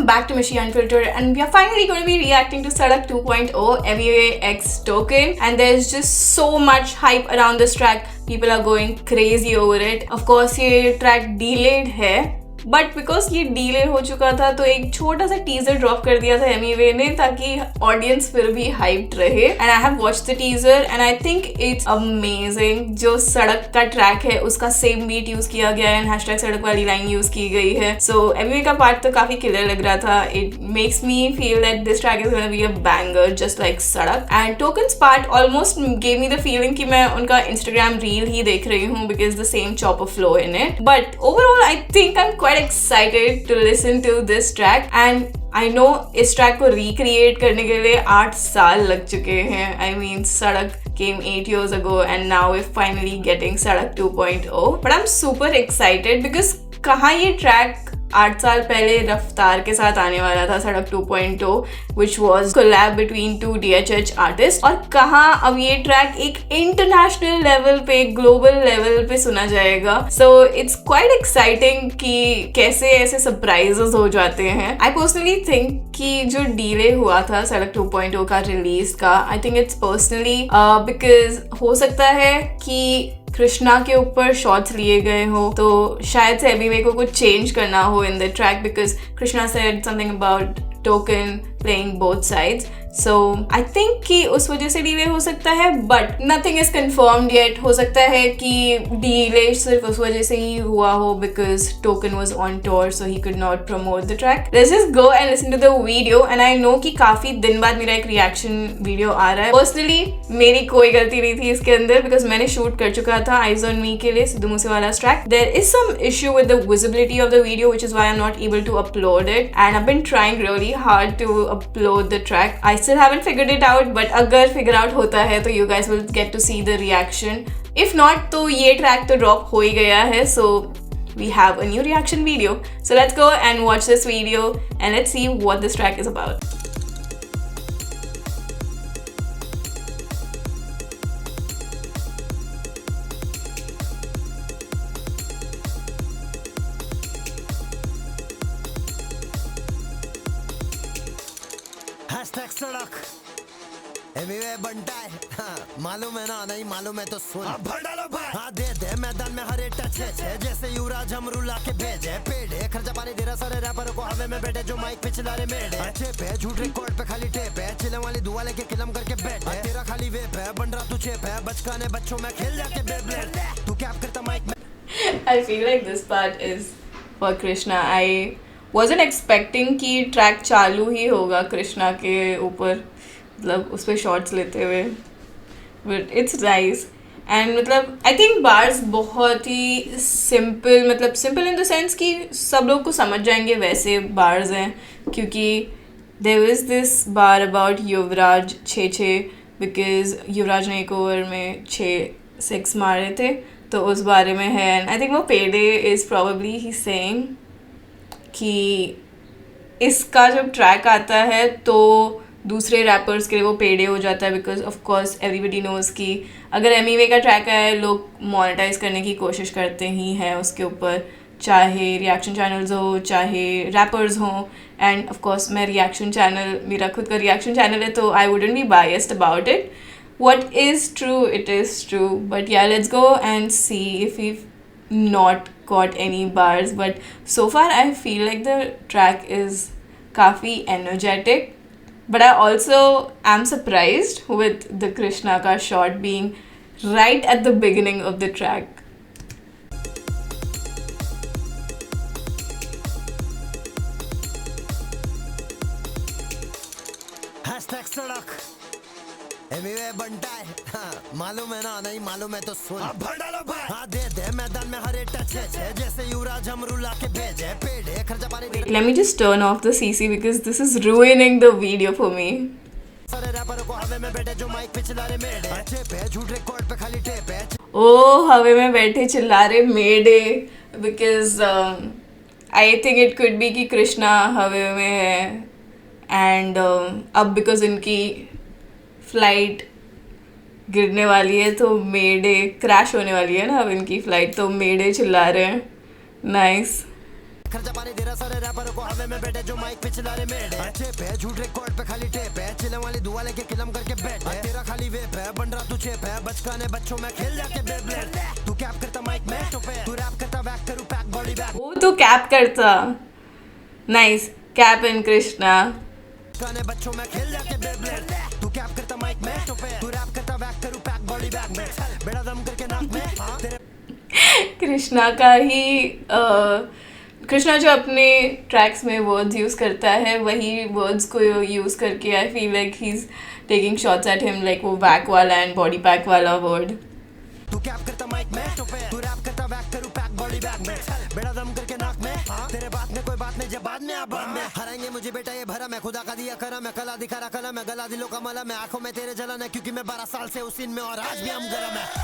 back to Mishi Unfiltered, and we are finally going to be reacting to Sadak 2.0 MEA X Token, and there's just so much hype around this track. People are going crazy over it. Of course ये track delayed है, but because ये delay हो चुका था तो एक छोटा सा टीजर ड्रॉप कर दिया था एमीवे ने ताकि ऑडियंस फिर भी हाइप्ड रहे. And I have watched the teaser and I think it's amazing. जो सड़क का ट्रैक है उसका सेम बीट यूज किया गया है एंड हैशटैग सड़क वाली लाइन यूज की गई है. सो एमीवे का पार्ट तो काफी क्लियर लग रहा था. It makes me feel that this track is gonna be a banger just like Sadak. And tokens part almost gave me the feeling कि मैं उनका इंस्टाग्राम रील ही देख रही हूँ because the same chopper flow in it. But overall I think I am quite excited to listen to this track and I know इस track को recreate करने के लिए 8 साल लग चुके हैं. I mean सड़क came 8 years ago and now we're finally getting सड़क 2.0. But I'm super excited because कहाँ ये ट्रैक 8 साल पहले रफ्तार के साथ आने वाला था सड़क 2.0 which was collab between 2 DHH artists, और कहाँ अब ये ट्रैक एक इंटरनेशनल लेवल पे ग्लोबल लेवल पे सुना जाएगा. सो इट्स क्वाइट एक्साइटिंग कि कैसे ऐसे सरप्राइजेस हो जाते हैं. आई पर्सनली थिंक कि जो डिले हुआ था सड़क 2.0 का रिलीज का, I think it's personally because हो सकता है कि कृष्णा के ऊपर शॉट्स लिए गए हो तो शायद से अभी मेरे को कुछ चेंज करना हो in the track because Krishna said something about Token playing both sides. So I think कि उस वजह से डिले हो सकता है but nothing is confirmed yet. हो सकता है कि डिले सिर्फ उस वजह से ही हुआ हो because Token was on tour so he could not promote the track. Let's just go and listen to the video and I know कि काफी दिन बाद मेरा एक reaction video आ रहा है. Personally मेरी कोई गलती नहीं थी इसके अंदर because मैंने shoot कर चुका था Eyes on Me के लिए Sidhu मूसेवाला's track. There is some issue with the visibility of the video which is why I'm not able to upload it and I've been trying really hard to upload the track. I still haven't figured it out but अगर figure out होता है तो you guys will get to see the reaction. If not तो ये track तो drop हो ही गया है so we have a new reaction video. So let's go and watch this video and let's see what this track is about. Hashtag सड़क एमीवे बनता है. हाँ, मालूम है ना नहीं मालूम है तो सुन. भर डालो भाई. हाँ दे दे मैदान में हरे टच है जैसे युवराज हमरू ला के भेजे पेड़े खर्चा पानी दे रहा सारे रैपर को हवे में बैठे जो माइक पे चिल्ला रहे मेड़े अच्छे पे झूठ रिकॉर्ड पे खाली टेप है चिलम वाली दुआ लेके किलम करके बैठ तेरा खाली वेप है बन रहा तू चेप है बचकाने बच्चों में खेल जाके बेब्लेड तू क्या करता माइक में. I feel like this part is for Krishna. I wasn't expecting कि ट्रैक चालू ही होगा कृष्णा के ऊपर मतलब उस पर शॉट्स लेते हुए बट इट्स नाइस. एंड मतलब आई थिंक बार्स बहुत ही सिंपल मतलब सिंपल इन द सेंस कि सब लोग को समझ जाएंगे वैसे बार्स हैं क्योंकि there is this bar about Yuvraj 6-6 because Yuvraj ने एक ओवर में 6 मारे थे तो उस बारे में है. एंड आई थिंक वो पेडे इज़ प्रॉबली ही सेइंग कि इसका जब ट्रैक आता है तो दूसरे रैपर्स के लिए वो पेडे हो जाता है because of course everybody nose कि अगर एमीवे का ट्रैक आया लोग मोनेटाइज करने की कोशिश करते ही हैं उसके ऊपर चाहे रिएक्शन चैनल्स हो चाहे रैपर्स हों. एंड ऑफ कोर्स मैं रिएक्शन चैनल मेरा खुद का रिएक्शन चैनल है तो I wouldn't be biased about it. What is true, it is true. But yeah, let's go and see if we've not got any bars. But so far, I feel like the track is काफ़ी energetic. But I also am surprised with the Krishna ka shot being right at the beginning of the track. Hashtag सड़क एमीवे बनता है. हाँ, मालूम है ना नहीं मालूम है तो सुन. भर डालो भाई. हाँ दे दे मैदान में हरे टच है जैसे युवराज हमरू ला के भेजे पेड़े खर्चा पानी दे. Let me just turn off the CC because this is ruining the video for me. सारे रैपर को हवे में बैठे जो माइक पे चिल्ला रहे मेड़े अच्छे पे झूठ रिकॉर्ड पे खाली टेप है. ओ हवे में बैठे चिल्ला रहे mayday because I think it could be कि कृष्णा हवे में है एंड अब बिकॉज इनकी फ्लाइट गिरने वाली है तो मेडे क्रैश होने वाली है ना अब इनकी फ्लाइट तो मेडे चिल्ला रहे हैं. नाइस. खर्चा पानी दे रहा सारे रैपरों को हवे में बैठे जो माइक पे चिल्ला रहे मेरे अच्छे पे झूठ रिकॉर्ड पे खाली टेप है चिलम वाली दुआ लेके किलम करके बैठ तेरा खाली वेप है बन रहा तू चेप है बचकाने बच्चों में खेल जाके बेब्लेड तू कैप करता माइक में तो पे तू रैप करता बैक करूं पैक बॉडी बैक वो तो कैप करता. Nice. Cap and Krishna. गाने बच्चों में खेल जाके बेब्लेड तू कैप करता माइक में तो पे तू रैप करता बैक करूं पैक बॉडी बैक में बेड़ा दम करके नाक में तेरे कृष्णा का ही कृष्णा जो अपने ट्रैक्स में वर्ड्स यूज़ करता है वही वर्ड्स को यूज़ करके I feel like he is taking shots at him like वो बैक वाला एंड बॉडी पैक वाला वर्ड. तू कैप करता माइक में तो पे तू रैप करता बैक करूं पैक बॉडी बैक में बेड़ा दम करके नाक में तेरे बात में कोई बात नहीं जब बाद में आप बाद में हराएंगे मुझे बेटा ये भरा मैं खुदा का दिया करा मैं कला दिखा रहा कला मैं गला दिलों का मला मैं आंखों में तेरे जलन है क्योंकि मैं 12 साल से उस सीन में और आज भी हम गरम है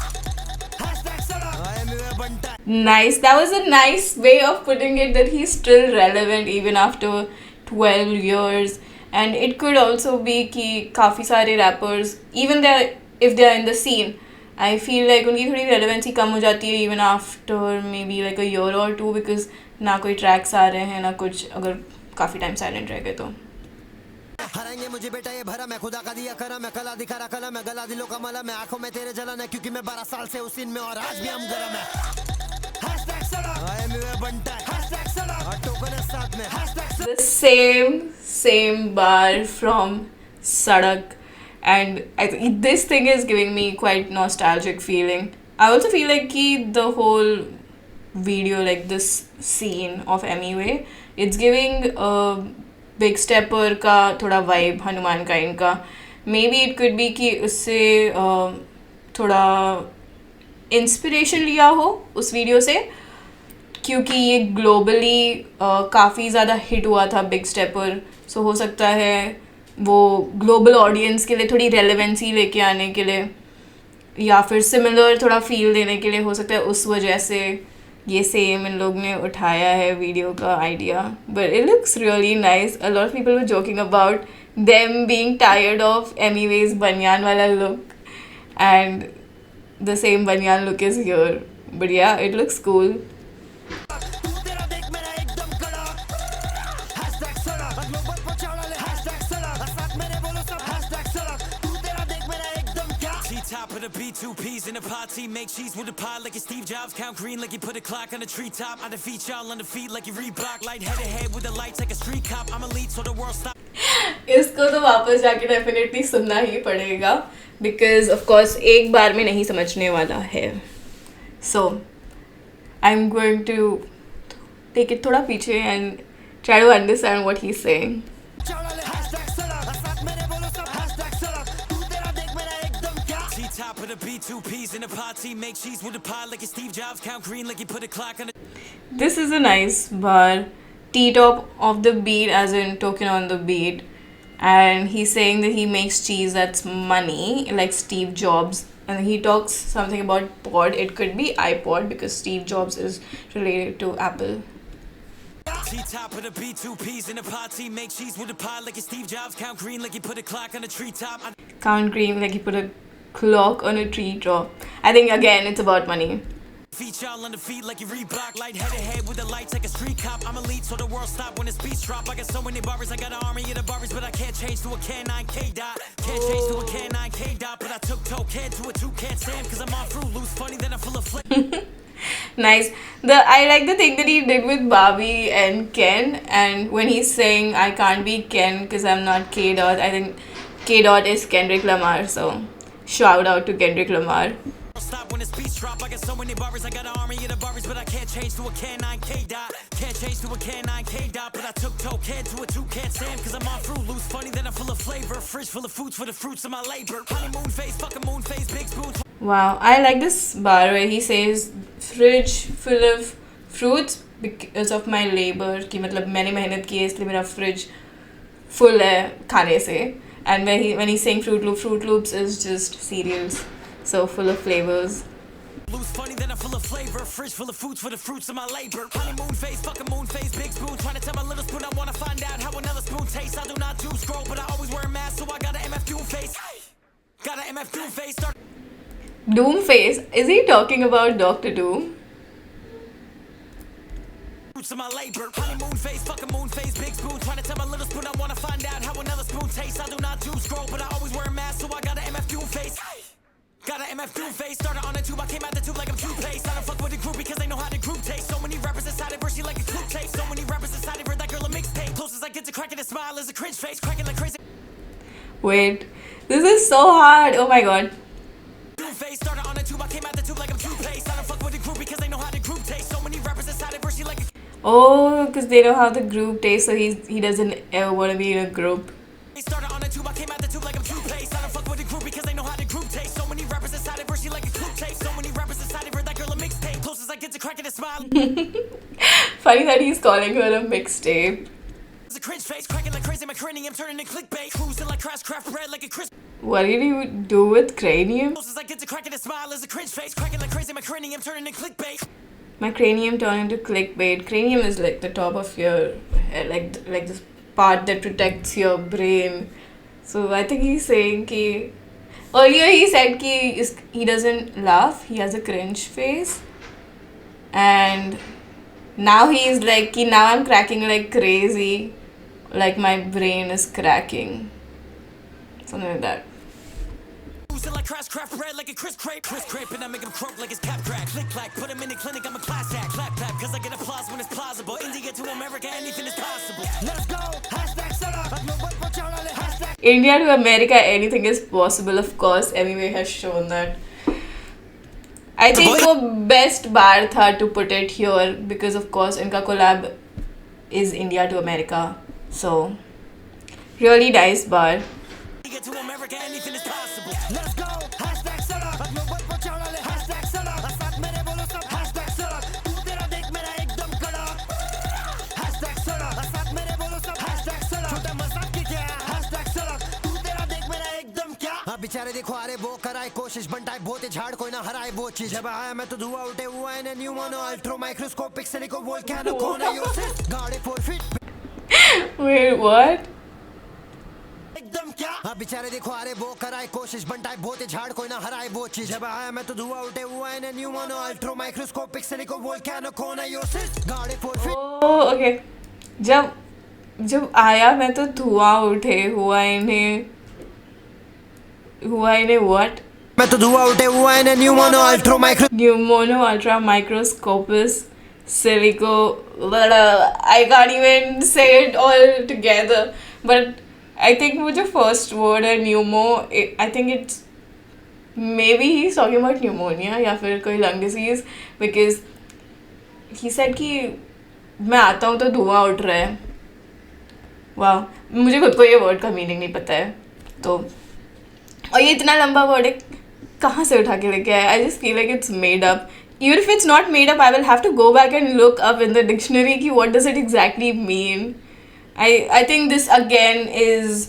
Nice. That was a nice way of putting it that he's still relevant even after 12 years. And it could also be कि काफ़ी सारे rappers even if they are in the scene I feel like उनकी थोड़ी relevancy कम हो जाती है even after maybe like a year or two because ना कोई tracks आ रहे हैं ना कुछ अगर काफ़ी time silent रह गए तो. हराएंगे मुझे बेटा ये भरा मैं खुदा का दिया करा मैं कला दिखा रहा कला मैं गला दिलों का मला मैं आंखों में तेरे जलन है क्योंकि मैं 12 साल से उस सीन में और आज भी हम गरम है. The same bar from Sadak and I think this thing is giving me quite nostalgic feeling. I also feel like कि the whole video like this scene of Emiway it's giving big stepper का थोड़ा vibe Hanuman kind का. May be it could be कि उससे थोड़ा inspiration लिया हो उस वीडियो से क्योंकि ये ग्लोबली काफ़ी ज़्यादा हिट हुआ था बिग स्टेपर. सो हो सकता है वो ग्लोबल ऑडियंस के लिए थोड़ी रेलेवेंसी लेके आने के लिए या फिर सिमिलर थोड़ा फील देने के लिए हो सकता है उस वजह से ये सेम इन लोग ने उठाया है वीडियो का idea. But it looks really nice. A lot of people were joking about them being tired of Emiway's बनियान वाला लुक एंड द सेम बनियान look is here. But yeah it looks cool. Top of the B2Ps in the party, make cheese with the pie like it's Steve Jobs. Count green like you put a clock on the treetop. I defeat y'all on the feet like you Reebok. Light-headed head with the lights like a street cop. I'm elite so the world stop. इसको तो वापस जाके definitely सुनना ही पड़ेगा because of course एक बार में नहीं समझने वाला है. So I am going to take it थोड़ा पीछे and try to understand what he is saying. Top of the B2Ps in the party, make cheese with the pie like it's Steve Jobs. Count green like you put a clock on the. This is a nice bar. T-top of the beat as in token on the beat. And he's saying that he makes cheese that's money like Steve Jobs. And he talks something about pod. It could be iPod because Steve Jobs is related to Apple. Top of the B2Ps in the party, make cheese with the pie like it's Steve Jobs. Count green like you put a clock on the treetop. Count green like he put a clock on a tree top. I think again it's about money. Feet y'all on the feet like you Reebok. Light-headed head with the lights like a street cop. I'm elite so the world stop when the beats drop. I got so many barbers, I got an army of the barbers, but I can't change to a can 9K dot. Can't change to a can 9K dot, but I took token to a toucan stand cause I'm on fruit loose funny then I'm full of flip. Nice. I like the thing that he did with Barbie and Ken, and when he's saying I can't be Ken because I'm not K dot. I think K dot is Kendrick Lamar, so shout out to Kendrick Lamar. Stop when the beats drop. I got so many barbers, I got an army of the barbers, but I can't change to a can 9K dot. Can't change to a can 9K dot, but I took token to a toucan stand cause I'm on fruit loose funny then I'm full of flavor. Fridge full of foods for the fruits of my labor. Honeymoon face, fucking moon face, big spoon. Wow, I like this bar where he says fridge full of fruits because of my labor कि मतलब मैंने मेहनत की है इसलिए मेरा fridge full है खाने से. And when he's saying Fruit Loops is just cereals, so full of flavors. Loose funny then I'm full of flavor. Fridge full of foods for the fruits of my labor. Honeymoon face, fucking moon face, big spoon. Trying to tell my little spoon I wanna find out how another spoon tastes. I do not do scroll, but I always wear a mask, so I got an MF Doom face. Got an MF Doom face. Doom face? Is he talking about Dr. Doom? fruits of my labor. Honeymoon phase, fucking moon phase, big spoon. Trying to tell my little spoon I wanna find out how another spoon tastes. I do not do scroll, but I always wear a mask, so I got an MF Doom face. Got an MF Doom face, started on a tube, I came out the tube like I'm toothpaste. I don't fuck with the group because they know how the group taste. So many rappers inside of her, she like a coupe taste. So many rappers inside of her, that girl a mixtape. Closest I get to cracking a smile is a cringe face, cracking like crazy. Wait, this is so hard. Oh my god. Doom face, started on a tube, I came out the tube like I'm toothpaste. I don't fuck with the group because they know how the group taste. So many rappers inside of her, she like a Oh, because they know how the group tastes, so he doesn't ever want to be in a group. started on a tube, I came out the tube like I'm toothpaste. I don't fuck with the group because they know how the group taste. So many rappers inside of her, she like a coupe taste. So many rappers inside of her, that girl a mixtape. Closest I get to cracking a smile. Funny that he's calling her a mixtape. It's a cringe face, cracking like crazy. My cranium turning to clickbait. Cruising like crash craft bread like a crisp. What did you do with cranium? Closest I get to cracking a smile is a cringe face, cracking like crazy. My cranium turning to clickbait. My cranium turned into clickbait. Cranium is like the top of your head, like this part that protects your brain. So I think he's saying ki earlier he said ki he doesn't laugh, he has a cringe face, and now he's like ki now I'm cracking like crazy, like my brain is cracking, something like that. Cruising like crash craft bread like a crisp crepe, and I make him croak like his cap crack. Click clack, put him in the clinic, I'm a class act. Clap clap, cause I get applause when it's plausible. India to America, anything is possible. Let's go, hashtag Salah. Hashtag India to America, anything is possible. Of course, Anyway has shown that. I think वो best बार था to put it here because of course इनका collab is India to America, so really nice bar. India to America, anything is possible. Let's go, hashtag Salah. Hashtag Salah. साथ मेरे बोलो सब hashtag Salah. तू तेरा देख मेरा एकदम कड़ा. Hashtag Salah. साथ मेरे बोलो सब hashtag Salah. छोटा मजाक की क्या? Hashtag Salah. तू तेरा देख मेरा एकदम क्या? हाँ बेचारे देखो अरे वो कराए कोशिश बनटाए बहुत झाड़ कोई ना हराए वो चीज जब आया मैं तो धुआं उठे हुआ है new mono अल्ट्रो microscopic silico volcano कोनायोसिस गाड़े 4 फीट Wait, what? एकदम क्या हाँ बेचारे देखो अरे वो कराए कोशिश बनटाए बहुत झाड़ कोई ना हराए वो चीज जब आया मैं तो धुआं उठे हुआ है new mono अल्ट्रो microscopic silico volcano कोनायोसिस गाड़े 4 फीट Oh, okay. जब आया मैं तो धुआं उठे हुआ इन्हें what? मैं तो धुआं उठे हुआ है new mono अल्ट्रो micro Pneumono ultra microscopus silico. I can't even say it all together. But I think वो जो first word है pneumo, I think it's maybe he's talking about pneumonia या फिर कोई lung disease because he said कि मैं आता हूँ तो धुआं उठ रहा है. वाह, मुझे खुद को ये वर्ड का मीनिंग नहीं पता है तो, और ये इतना लंबा वर्ड है कहाँ से उठा के लेके आया. I just feel like it's made up. Even if it's not made up, I will have to go back and look up in the dictionary ki what does it exactly mean. I think this again is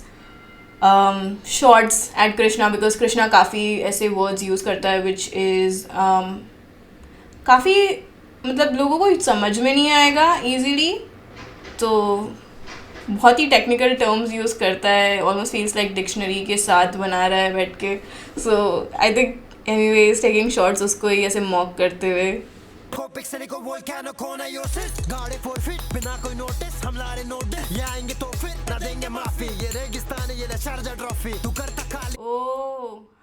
shorts at Krishna because Krishna काफ़ी ऐसे words use करता है which is काफ़ी मतलब लोगों को समझ में नहीं आएगा easily, तो बहुत ही टेक्निकल टर्म्स यूज़ करता है. ऑलमोस्ट फील्स लाइक डिक्शनरी के साथ बना रहा है बैठ के. So I think Emiway is taking shots उसको ही ऐसे मॉक करते हुए. कोपिक सिलिको वोल्केनो कोनायोसिस गाड़े 4 फीट बिना कोई नोटिस हम ला रहे नोटिस ये आएंगे तो फिर ना देंगे माफी ये रेगिस्तान ये ले शारजा ट्रॉफी तू करता खाली ओ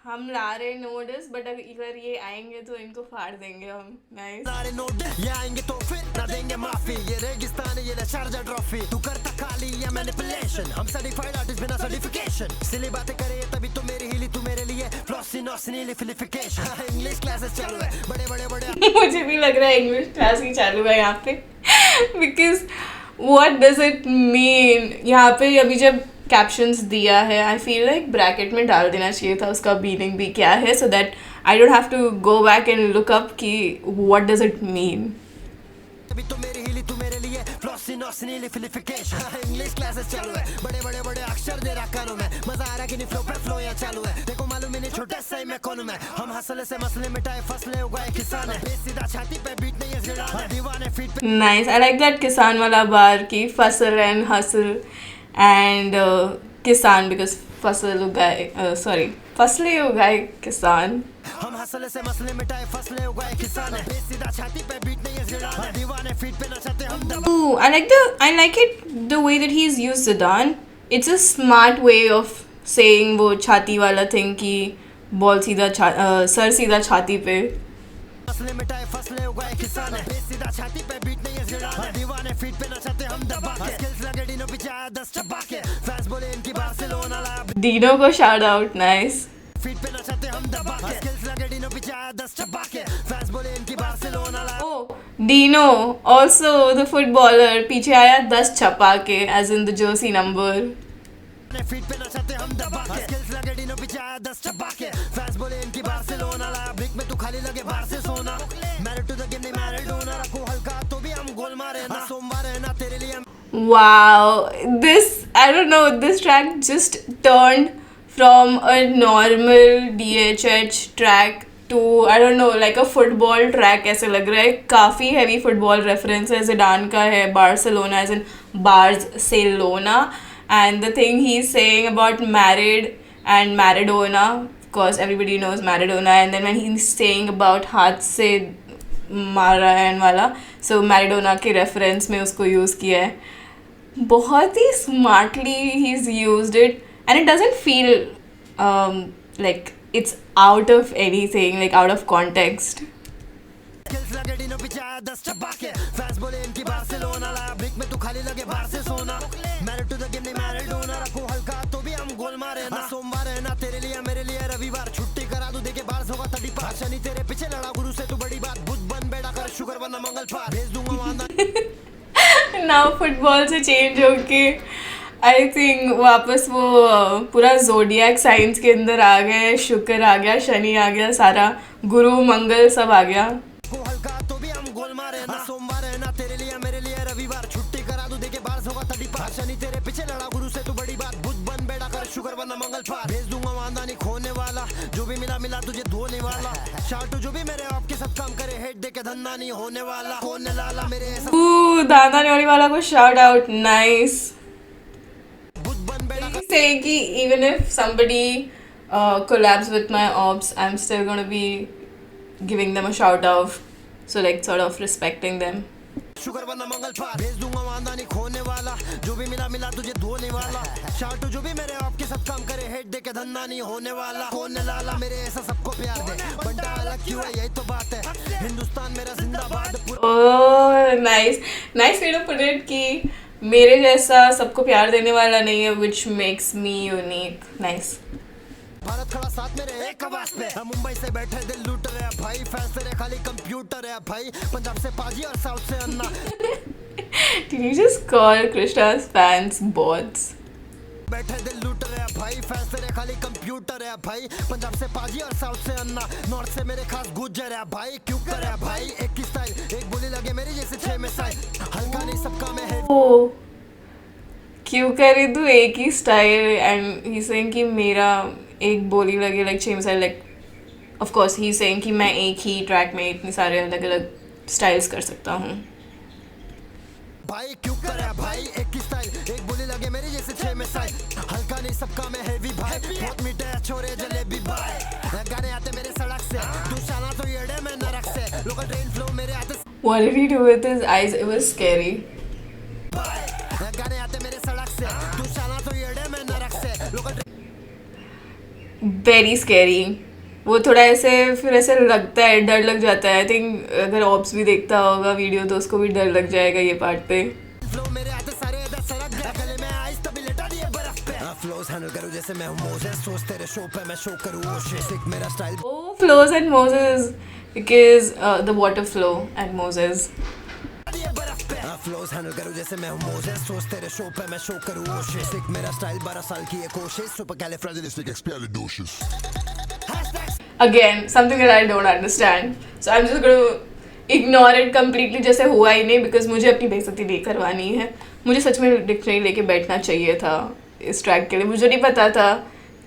हम ला रहे नोटिस बट अगर ये आएंगे तो इनको फाड़ देंगे हम. नाइस. ला रहे नोटिस ये आएंगे तो फिर ना देंगे माफी ये रेगिस्तान ये ले शारजा ट्रॉफी तू करता खाली ये मैनिपुलेशन हम सर्टिफाइड आर्टिस्ट बिना सर्टिफिकेशन सिली बातें करे तभी तो मेरी हिली तू मेरे लिए फ्लॉसी नॉसनी लिफिलिफिकेशन इंग्लिश क्लासेस चालू है बड़े बड़े बड़े मुझे भी लग रहा है इंग्लिश क्लास ही चालू है यहाँ पे because what does it mean. यहाँ पे अभी जब कैप्शंस दिया है आई फील लाइक ब्रैकेट में डाल देना चाहिए था उसका मीनिंग भी क्या है so that I don't have to go back and look up कि व्हाट डज इट मीन. अभी तो मेरी हिली तू मेरे लिए फ्लॉसी नॉसनी लिफिलिफिकेशन इंग्लिश क्लासेस चालू है बड़े बड़े बड़े अक्षर दे रहा कानों में मजा आ रहा कि नहीं फ्लो पे फ्लो या चालू है देखो मालूम नहीं छोटे से मैं कौन मैं हम हंसले से मसले मिटाए फसले उगाए किसान है सीधा छाती पे बीट नहीं है जिड़ा दीवाने फीट पे. नाइस. आई लाइक दैट किसान वाला बार की फसल एंड हसल एंड किसान बिकॉज फसल उगाए सॉरी फसलें उगाए किसान. हम हसले से मसले मिटाए फसले उगाए किसान है सीधा छाती पे बीट नहीं है जिड़ान दीवाने फीट पे नचाते हम दबा Ooh, I like it the way that he's used Zidane. It's a smart way of saying वो छाती वाला thing कि बॉल सीधा सर सीधा छाती पे. फसले मिटाए फसले उगाए किसान है सीधा छाती पे बीट नहीं है जिड़ान दीवाने फीट पे नचाते हम दबा के स्किल्स लगे डिनो पीछे आया 10 चबा के फैंस बोले इनकी बार्सिलोना ला Dino को shout out, nice. फीट पे नचाते हम दबा के स्किल्स लगे डिनो पीछे आया 10 चबा के फैंस बोले इनकी Barcelona La Oh, Dino, also the footballer, पीछे आया 10 छपा के, as in the jersey number. Feet पे नचाते हम दबा के स्किल्स लगे डिनो पीछे आया 10 चबा के फैंस बोले इनकी बार्सिलोना ला ब्रिक में तू खाली लगे बाहर से सोना मैरिड टू द गेम नहीं मैराडोना रखो हल्का तो भी हम गोल मारे ना सोमवार है ना तेरे लिए Wow, I don't know, this track just turned from a normal DHH track to, I don't know, like a football track ऐसे लग रहा है. काफ़ी heavy football reference है. Zidane का है, Barcelona as in Barcelona, and the thing he's saying about married and Maradona, of course everybody knows Maradona, and then when he's saying about हाथ से मारा है वाला, so Maradona के reference में उसको use किया है. बहुत ही smartly he's used it, and it doesn't feel like it's out of anything, like out of context. Skills लगे डिनो पीछे आया 10 चबा के फैंस बोले इनकी बार्सिलोना ला ब्रिक में तू खाली लगे बाहर से सोना मैरिड टू द गेम नहीं मैराडोना रखो हल्का तो भी हम गोल मारे ना सोमवार है ना तेरे लिए मेरे लिए रविवार छुट्टी करा दूं देके बाहर होगा 35 शनि तेरे पीछे लड़ा गुरु से तू बड़ी बात बुध बन बेड़ा कर शुगर वरना मंगल पार भेज दूंगा वादा Now football से change होके I think वापस वो पूरा जोडियक साइंस के अंदर आ गए. शुक्र आ गया, शनि आ गया, सारा गुरु मंगल सब आ गया. को हल्का तो भी हम गोल मारे ना सोमवार है ना तेरे लिए मेरे लिए रविवार छुट्टी करा दूं देके बाहर होगा 35 शनि तेरे पीछे लड़ा गुरु से तू बड़ी बात बुध बन बेड़ा कर शुगर वरना मंगल पार भेज दूंगा वादा नहीं खोने वाला जो भी मिला तुझे धोने वाला शार्टू जो भी मेरे आपके सब काम करे हेड देके धंधा नहीं होने वाला होने लाला मेरे ऐसा Ooh, दादा न्योली वाला को shout out, nice. बुध बन बेड़ा He's saying कि even if somebody collabs with my ops, I'm still gonna be giving them a shout out, so like sort of respecting them. Sugar वरना मंगल पार भेज दूंगा वादा नहीं खोने वाला जो भी मिला तुझे धोने वाला शार्टू जो भी मेरे आपके सब काम करे हेड देके धंधा नहीं होने वाला होने लाला मेरे ऐसा सबको प्यार दे बंटा अलग क्यों है यही तो बात है हिंदुस्तान मेरा जिंदाबाद Oh, nice way to put it कि मेरे जैसा सबको प्यार देने वाला नहीं है, which makes me unique. Nice. Bharat खड़ा साथ मेरे एक आवाज पे हम मुंबई से बैठे दिल लूट रहे हैं भाई फैंस तेरे खाली कंप्यूटर है भाई पंजाब से पाजी और साउथ से अन्ना Did you just call Krishna's fans bots? बैठे दिल लूट रहे हैं भाई फैंस तेरे खाली कंप्यूटर है भाई पंजाब से पाजी और साउथ से अन्ना नॉर्थ से मेरे खास गुज्जर है भाई क्यों कर है भाई एक ही स्टाइल एक बोली लगे मेरी जैसे 6 में साइल हल्का नहीं सबका मैं है Oh, क्यों करे तू एक ही स्टाइल, and he's saying कि मेरा एक बोली लगे like 6 missile, like of course he's saying कि मैं एक ही ट्रैक में इतने सारे अलग अलग स्टाइल्स कर सकता हूँ. भाई क्यों कर है भाई एक ही स्टाइल एक बोली लगे मेरी जैसे 6 में साइल हल्का नहीं सबका मैं हैवी भाई बहुत मीठे है छोरे जलेबी भाई गाने आते मेरे सड़क से तू शाना तो येड़े में नरक से लोकल ट्रेन फ्लो मेरे आते What did he do with his eyes? It was scary. भाई गाने आते मेरे सड़क से तू शाना तो येड़े में नरक से लोकल Very scary. वो थोड़ा ऐसे फिर ऐसे लगता है, डर लग जाता है. आई थिंक अगर ऑप्स भी देखता होगा वीडियो तो उसको भी डर लग जाएगा ये पार्ट पे. फ्लो मेरे आते सारे इधर सड़क गए गले में आइस तभी लिटा दिए बर्फ पे फ्लोज हैंडल करूं जैसे मैं हूं मोजेस सोच तेरे शो पे मैं शो करूं ओ शिट मेरा style Oh, flows and Moses, because the water flow at Moses. दिए बर्फ पे फ्लोज हैंडल करूं जैसे मैं हूं मोजेस सोच तेरे शो पे मैं शो करूं ओ शिट मेरा स्टाइल 12 साल की एक कोशिश super कैलिफ्रेजिलिस्टिक Again, something that I don't understand. So I'm just going to ignore it completely जैसे हुआ ही नहीं, because मुझे अपनी बेइज्जती नहीं करवानी है. मुझे सच में डिक्शनरी लेके बैठना चाहिए था इस ट्रैक के लिए. मुझे नहीं पता था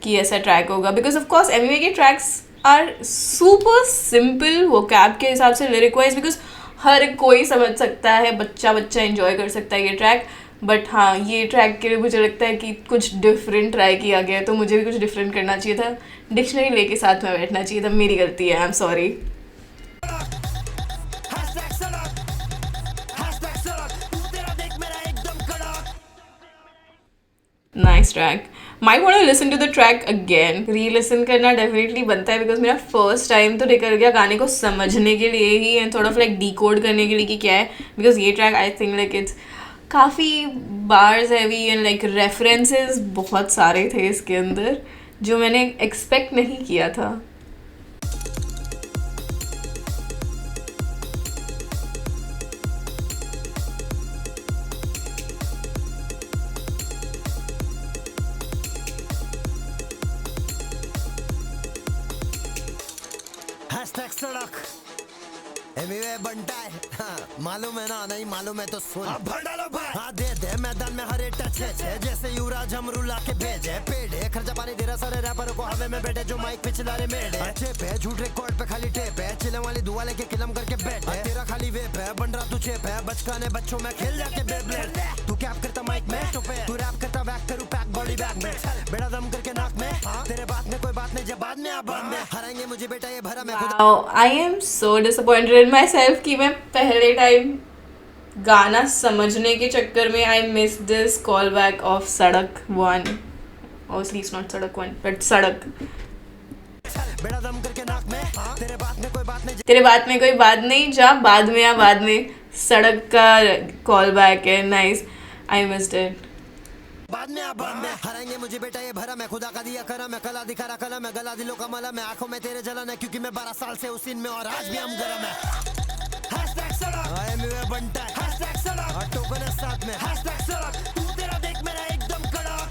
कि ऐसा ट्रैक होगा, because of course एमिवे के ट्रैक्स आर सुपर सिंपल वो कैब के हिसाब से लिरिक वाइज, बिकॉज हर कोई समझ सकता है, बच्चा एंजॉय कर सकता है ये ट्रैक. बट हाँ, ये ट्रैक के लिए मुझे लगता है कि कुछ डिफरेंट ट्राई किया गया है, तो मुझे भी कुछ डिफरेंट करना चाहिए था, डिक्शनरी लेके साथ में बैठना चाहिए था, मेरी गलती है, I am sorry. Nice track. Might want to listen to the track again, relisten करना डेफिनेटली बनता है, बिकॉज मेरा फर्स्ट टाइम तो निकल गया गाने को समझने के लिए ही एंड थोड़ा लाइक डिकोड करने के लिए कि क्या है, बिकॉज ये track I think like it's काफ़ी bars heavy and like references बहुत सारे थे इसके अंदर जो मैंने एक्सपेक्ट नहीं किया था। हैशटैग सड़क एमीवे बनता है, हाँ, मालूम है ना, नहीं मालूम है तो सुन, भर डालो भाई, हाँ दे मैदान में हर एक टच है, जैसे युवराज हमरू ला के भेजे पेड़े, खर्चा पानी दे रहा सारे रैपरों को हवे में बैठे जो माइक पे चिल्ला रहे मेढ़े, अच्छे पे झूठ रिकॉर्ड पे खाली टेप है, चिलम वाली दुआ लेके किलम करके बैठे, तेरा खाली वेप है, बन रहा तू चेप है, बचकाने बच्चों में खेल जाके बेब्लेड, तू कैप करता माइक में, तू रैप करता बैक करूँ पैक बॉडी बैग में, बेड़ा दम करके नाक में, तेरे बात में कोई बात नहीं, जब बाद में आप बाद में हराएंगे मुझे बेटा ये भरा मैं खुदा। I am so disappointed in my self कि मैं पहले टाइम गाना समझने के चक्कर में I miss this call back of सड़क 1, obviously it's not सड़क 1 but सड़क। बेड़ा दम करके नाक में, तेरे बात में कोई बात नहीं, तेरे बात में कोई बात नहीं, जा बाद में या बाद में, सड़क का कॉल बैक है, नाइस, आई मिस्ड इट। बाद में आप बाद में हराएंगे मुझे बेटा ये भरा मैं खुदा का दिया करा, मैं कला दिखा रहा कला, मैं गला दिलों का मला, मैं आंखों में तेरे जलन है क्योंकि मैं 12 साल से उस में और आज भी हम गरम है। हैशटैग सड़क एमीवे बनता है, हैशटैग सड़क टोकन है साथ में, हैशटैग सड़क तू तेरा देख मेरा एकदम कड़क,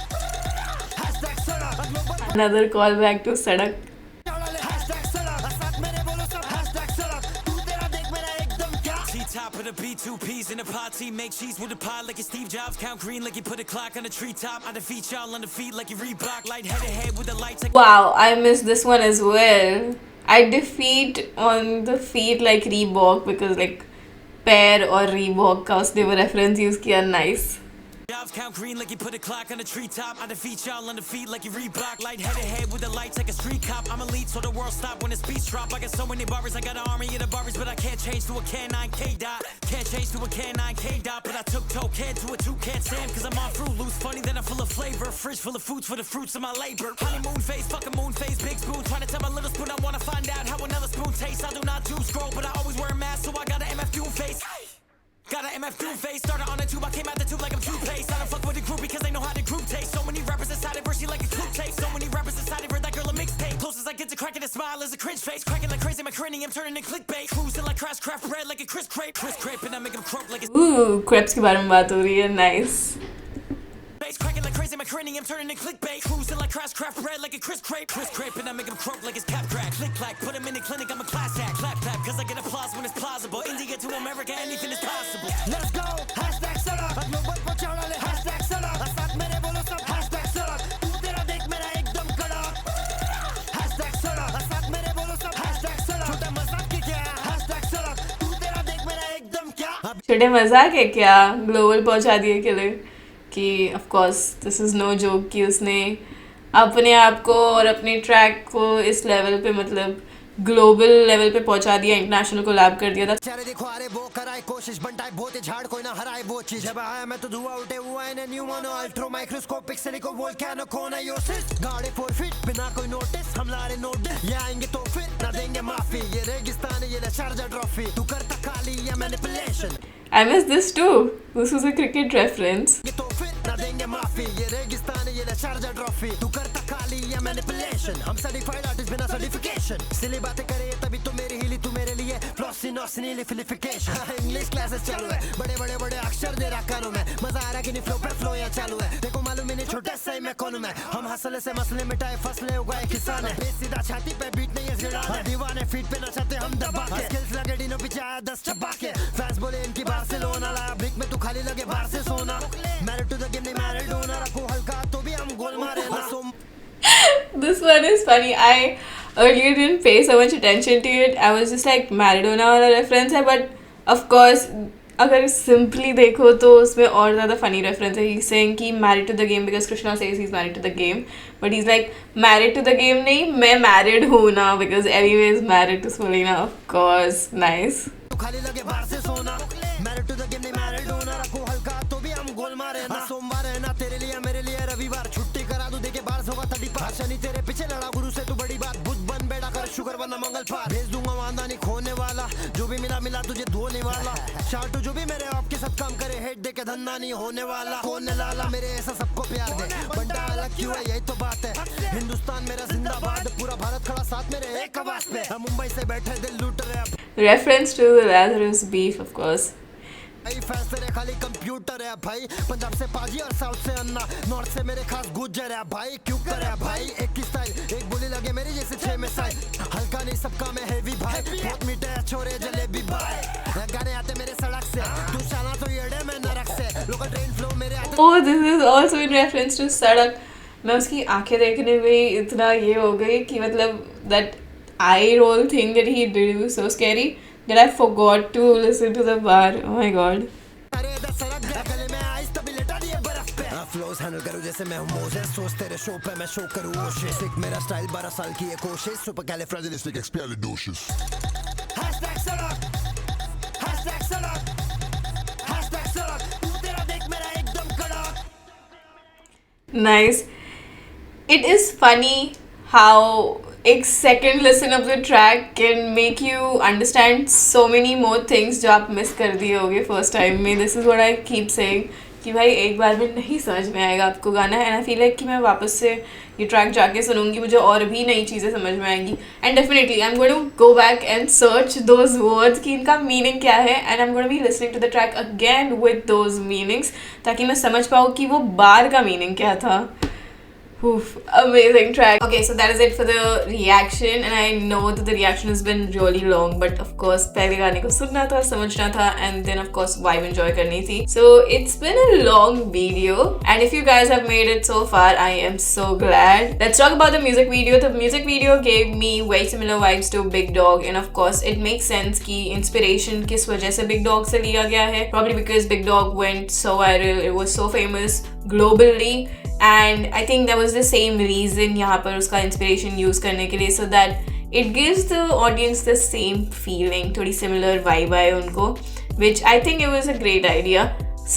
हैशटैग सड़क Another call back to सड़क। हैशटैग सड़क साथ मेरे बोलो सब, हैशटैग सड़क तू तेरा देख मेरा एकदम क्या, T-top of the B2Ps in the party, make cheese with a pie like it's Steve Jobs, count green like you put a clock on the treetop, I defeat y'all on the feet like you Reebok, light-headed head with the lights like Wow, I missed this one as well. I defeat on the feet like Reebok because like पैर और Reebok का उसने वो reference use किया, nice. Jobs, count green like you put a clock on the treetop, I defeat y'all on the feet like you Reebok, light-headed head with the lights like a street cop, I'm elite so the world stop when the beats drop, I got so many barbers, I got an army of the barbers, but I can't change to a Can 9K dot, can't change to a Can 9K dot, but I took Token to a toucan Sam, cause I'm on fruit loose, funny then I'm full of flavor, fridge full of foods for the fruits of my labor, honeymoon face, fucking moon face, big spoon, trying to tell my little spoon I wanna find out how another spoon tastes, I do not do scroll, but I always wear a mask, so I got an MF Doom face. Got an MF Doom face, started on a tube, I came out the tube like I'm toothpaste. I don't fuck with the group because they know how the group taste. So many rappers inside it, she like a coupe tape. So many rappers inside it, that girl a mixtape. Closest I get to cracking a smile is a cringe face. Cracking like crazy, my cranium turning to clickbait. Cruising like crash craft bread like a Chris Crepe. Chris Crepe and I make him croak like it's Ooh, crepes के बारे में बात हो रही है, nice. face. Cracking like crazy, my cranium turning to clickbait. Cruising like crash craft bread like a Chris Crepe. Chris Crepe and I make him croak like it's cap crack. Click clack, put him in the clinic, I'm a class act. Clap clap, cause I get applause when it's plausible. India to America, anything is possible. Let's go hashtag सड़क global पर चढ़ा ले, hashtag सड़क साथ मेरे बोलो सब, hashtag सड़क तू तेरा देख मेरा एकदम कड़क, हैशटैग सड़क साथ मेरे बोलो सब, हैशटैग सड़क छोटा मजाक की क्या, हैशटैग सड़क तू तेरा देख मेरा एकदम क्या। छोटे मजाक है क्या, ग्लोबल पहुंचा दिए के लिए कि of course this is no joke कि उसने अपने आप को और अपने ट्रैक को इस लेवल पे मतलब ग्लोबल लेवल पे पहुंचा दिया, इंटरनेशनल को लैब कर दिया था। चारे देखो अरे वो कराए कोशिश बनता है बहुत झाड़ कोई ना हराए वो चीज, जब आया मैं तो धुआं उठे हुआ है न्यू मोनो अल्ट्रो माइक्रोस्कोपिक सेलिको वोल्केनो कोनायोसिस, गाड़े 4 फीट बिना कोई नोटिस, हम ला रहे नोटिस ये आएंगे तो फिर ना देंगे माफी, ये रेगिस्तान ये चार्जर ट्रॉफी, तू करता खाली या manipulation. I missed this too. This was a cricket reference. ये तो फिर ना देंगे माफी, ये रेगिस्तान ये चार्जर ट्रॉफी, तू करता खाली या मैनिपुलेशन, हम सर्टिफाइड आर्टिस्ट बिना सर्टिफिकेशन, सिली बातें करे तभी तो मेरी हिली तू मेरे लिए फ्लॉसी नॉसनी लिफिलिफिकेशन, इंग्लिश क्लासेस चालू है, बड़े बड़े बड़े अक्षर दे रहा कानों में, मजा आ रहा कि नहीं फ्लो पे फ्लो या चालू है, देखो मालूम ही नहीं छोटे से मैं कौन मैं, हम हंसले से मसले मिटाए फसले उगाए किसान है, सीधा छाती पे बीट नहीं है गिरा दीवाने फीट पे नचाते हम दबा के, स्किल्स लगे डिनो पीछे आया 10 चबा के, फैंस बोले इनकी बार्सिलोना लाया ब्रिक में तू खाली लगे बाहर से सोना, मैरिड टू द गेम नहीं मैरिड होना, रखो हल्का तो भी हम गोल मारे ना सो। This one is funny. I earlier didn't pay so much attention to it. I was just like Maradona वाला reference है, but of course अगर सिंपली देखो तो उसमें और ज़्यादा फनी रेफरेंस है. ही सेइंग कि married to the game because Krishna says he is married to the game, but he is like married to the game नहीं, मैं मैरिड हूँ ना because anyway is married to सोलिना. Of course, nice. खाली लगे बाहर से सोना, मैरिड टू द गेम नहीं मैरिड होना, रखो हल्का तो भी हम गोल मारे ना. सोमवार है ना तेरे लिए मेरे लिए रविवार, छुट्टी करा दूं देके बाहर होगा 35. शनि तेरे पीछे लड़ा गुरु से तू बड़ी बात, बुध बन बेड़ा कर शुगर वरना मंगल पार. भेज दूंगा वादा नहीं खोने वाला, जो भी मिला मिला तुझे धोने वाला. शार्टू जो भी मेरे आपके सब काम करे, हेड दे के धंधा नहीं होने वाला. कौन लाला मेरे ऐसा सबको प्यार दे, बंटा अलग क्यों है यही तो बात है. हिंदुस्तान मेरा जिंदाबाद, पूरा भारत खड़ा साथ मेरे एक आवाज पे. मुंबई से बैठे दिल लूट रहे. Reference to the Lazarus beef, of course. फैसले खाली कंप्यूटर है भाई, पंजाब से पाजी और साउथ से अन्ना, नॉर्थ से मेरे खास गुज्जर है भाई. क्यों करे भाई एक ही स्टाइल, एक बोली लगे मेरी जैसे 6 में साइड. हल्का नहीं सबका मैं हेवी भाई, बहुत मीठे है छोरे जलेबी भाई. गाने आते मेरे सड़क से, तू चला तो येड़े में नरक से. लोकल ट्रेन फ्लो मेरे आते. Oh, this is also in reference to सड़क. मैं उसकी आंखें देखने में इतना ये हो गई कि मतलब that eye roll thing that he did was so scary that I forgot to listen to the bar. Oh my god. Flows handle करूं जैसे मैं हूं मोजेस, सोच तेरे शो पे मैं शो करूं ओशिस. एक मेरा स्टाइल 12 साल की ये कोशिश, सुपर कैलिफ्रेजिलिस्टिक एक्सपियालिडोशिस. हैशटैग सड़क, हैशटैग सड़क, हैशटैग सड़क, तू तेरा देख मेरा एकदम कड़क. Nice. It is funny how a second listen of the track can make you understand so many more things जो आप मिस कर दिए होगे फर्स्ट टाइम में. This is what I keep saying कि भाई एक बार में नहीं समझ में आएगा आपको गाना, एंड आई फील लाइक कि मैं वापस से ये ट्रैक जाके सुनूंगी, मुझे और भी नई चीज़ें समझ में आएंगी. And definitely I am going to go back and search those words कि इनका मीनिंग क्या है, and I am going to be listening to the track again with those meanings ताकि मैं समझ पाऊँ कि वो बार का मीनिंग क्या था. Oof, amazing track. Okay, so that is it for the reaction, and I know that the reaction has been really long, but of course पहले गाने को सुनना था, समझना था, and then of course vibe enjoy करनी थी. So it's been a long video, and if you guys have made it so far, I am so glad. Let's talk about the music video. The music video gave me very similar vibes to Big Dog, and of course it makes sense कि inspiration किस वजह से Big Dog से लिया गया है. Probably because Big Dog went so viral, it was so famous globally. And I think that was the same reason यहाँ पर उसका inspiration use करने के लिए, so that it gives the audience the same feeling, थोड़ी similar vibe आए उनको, which I think it was a great idea.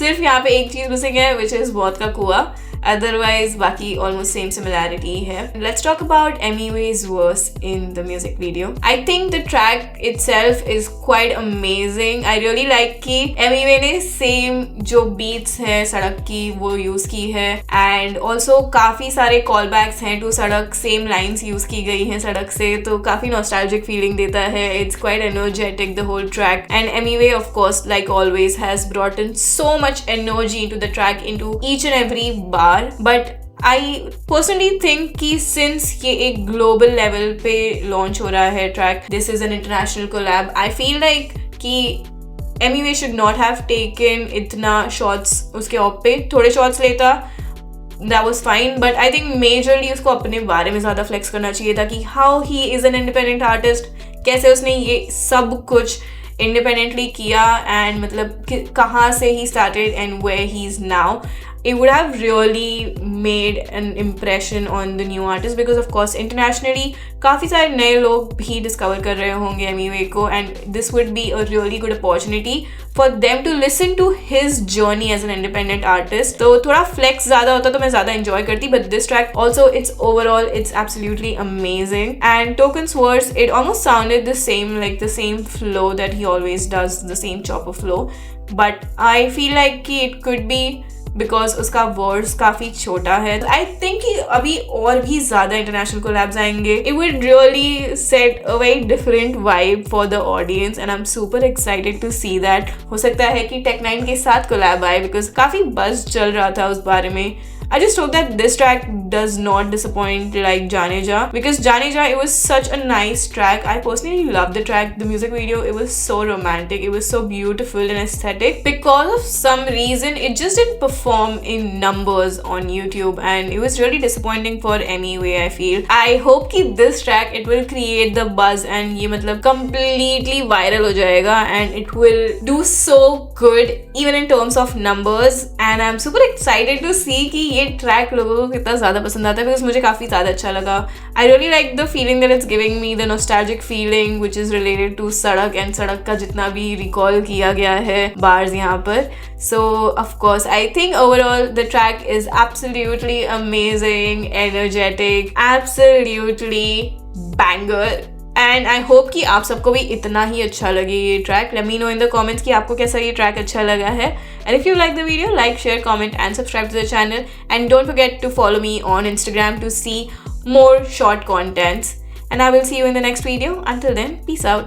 सिर्फ यहाँ पे एक चीज़ मिसिंग है which is बहुत का कुआ, otherwise बाकी almost same similarity है. Let's talk about Emiway's verse in the music video. I think the track itself is quite amazing. I really like कि Emiway ने same जो beats है सड़क की वो use की है, and also काफ़ी सारे callbacks हैं to सड़क, same lines use की गई हैं सड़क से, तो काफ़ी nostalgic feeling देता है. It's quite energetic the whole track, and Emiway of course like always has brought in so much energy into the track, into each and every bar. But I personally think कि since ये एक global level पे launch हो रहा है track, this is an international collab, I feel like कि Emiway should not have taken इतना shots उसके ऑप पे. थोड़े shots लेता that was fine, but I think majorly उसको अपने बारे में ज़्यादा flex करना चाहिए था कि how he is an independent artist, कैसे उसने ये सब कुछ independently किया, and मतलब कहाँ से he started and where he is now. It would have really made an impression on the new artist, because of course internationally काफ़ी सारे नए लोग भी discover कर रहे होंगे Emiway को, and this would be a really good opportunity for them to listen to his journey as an independent artist. तो थोड़ा flex ज़्यादा होता तो मैं ज़्यादा enjoy करती, but this track also, it's absolutely amazing. And Token's verse, it almost sounded the same, like the same flow that he always does, the same chopper flow, but I feel like कि it could be because उसका words काफ़ी छोटा है. I think कि अभी और भी ज़्यादा इंटरनेशनल कोलैब्स आएंगे. It would really set a very different vibe for the audience, and I am super excited to see that. हो सकता है कि Tech9 के साथ कोलैब आए, बिकॉज काफ़ी बज़ चल रहा था उस बारे में. I just hope that this track does not disappoint like Jaane Ja, because Jaane Ja, it was such a nice track. I personally love the track. The music video, it was so romantic, it was so beautiful and aesthetic. Because of some reason, it just didn't perform in numbers on YouTube, and it was really disappointing for MUA, I feel. I hope that this track, it will create the buzz and ये मतलब completely viral हो जाएगा, and it will do so good even in terms of numbers. And I'm super excited to see कि ये track लोगों को कितना ज़्यादा पसंद आता है, because मुझे काफ़ी ज़्यादा अच्छा लगा. I really like the feeling that it's giving me, the nostalgic feeling which is related to सड़क, and सड़क का जितना भी recall किया गया है bars यहाँ पर. So of course I think overall the track is absolutely amazing, energetic, absolutely banger. And I hope कि आप सबको भी इतना ही अच्छा लगे ये track. Let me know in the comments कि आपको कैसा ये ट्रैक अच्छा लगा है. And if you like the video, like, share, comment and subscribe to the channel. And don't forget to follow me on Instagram to see more short contents. And I will see you in the next video. Until then, peace out.